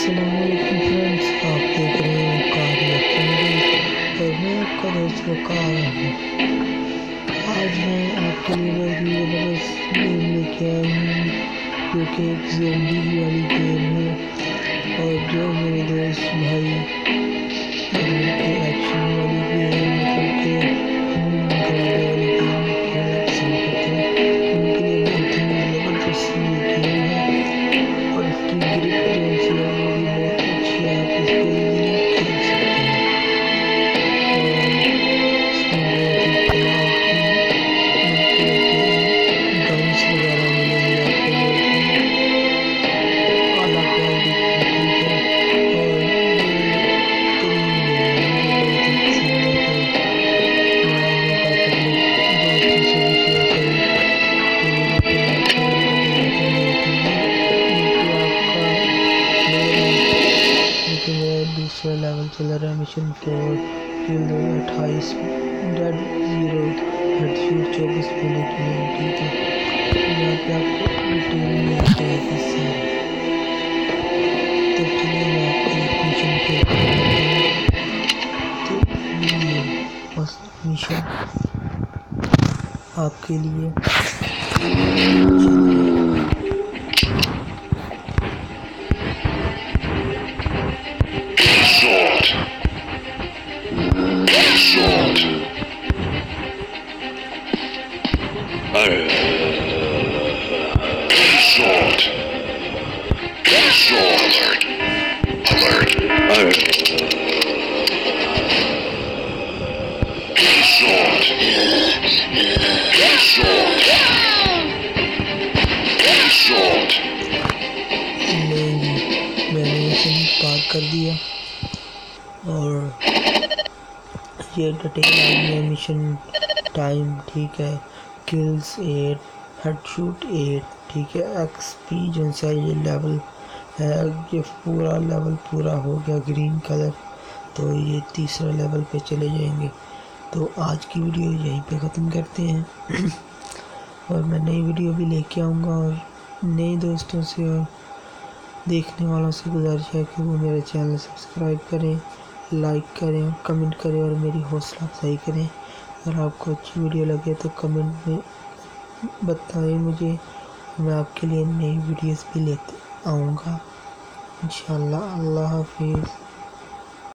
السلام علیکم فرینڈس، آپ دیکھ رہے ہیں اینڈ اور میں آپ کا دوست وقار ہوں۔ آج میں آپ کے لیے بہت ہی زبردست گیم لے کے آئی ہوں جو کہ ایک زومبی والی گیم ہے، اور جو میرے دوست بھائی ایکشن والی گیم مطلب کہ گراڈے والی گیم کھیلنا پسند کرتے ہیں، ان کے لیے بہت ہی زبردست یہ گیم ہے، اور اس کی گرپ جو سی ہے وہ بھی بہت اچھی ہے، آپ اس پہ ایزیلی کھیل سکتے ہیں، اور اس میں بہت ہی کمال کی مطلب کہ گنس وغیرہ ملیں گے آپ کو، بہت ہی اعلیٰ کوالٹی کی، ٹھیک ہے، اور بہترین گیم ہے، مجھے بہت ہی پسند ہے، تو میں نے کہا کہ اپنے دوستوں سے بھی شیئر کروں، تو ویڈیو کو لائک کریں، بڑے آئیکن دے رکھیں گے جو کہ آپ کا پلیئر ہے، جو کہ میرا دوسرا لیول چل رہا ہے، مشن 4 کل 28 ڈیڈ 0 ہیڈ شوٹ 24 پونے کی ہیں، ٹھیک ہے، یہاں پہ آپ کو ڈیٹیل مل جائے گی ساری۔ تو چلیے میں آپ کو ایک مشن کھیل کے دکھاتا ہوں، تو یہ فرسٹ مشن آپ کے لیے، چلیے لیں جی، میں نے مشن پار کر دیا، اور یہ ڈیٹیل آ گئی ہے مشن ٹائم، ٹھیک ہے، کلز 8 ہیڈ شوٹ 8، ٹھیک ہے، ایکس پی جو سا یہ لیول ہے، یہ پورا لیول پورا ہو گیا گرین کلر، تو یہ تیسرا لیول پہ چلے جائیں گے۔ تو آج کی ویڈیو یہیں پہ ختم کرتے ہیں، اور میں نئی ویڈیو بھی لے کے آؤں گا، اور نئے دوستوں سے اور دیکھنے والوں سے گزارش ہے کہ وہ میرے چینل سبسکرائب کریں، لائک کریں، کمنٹ کریں، اور میری حوصلہ افزائی کریں۔ اگر آپ کو اچھی ویڈیو لگے تو کمنٹ میں بتائیں مجھے، میں آپ کے لیے نئی ویڈیوز بھی لیتے آؤں گا انشاءاللہ۔ اللہ حافظ۔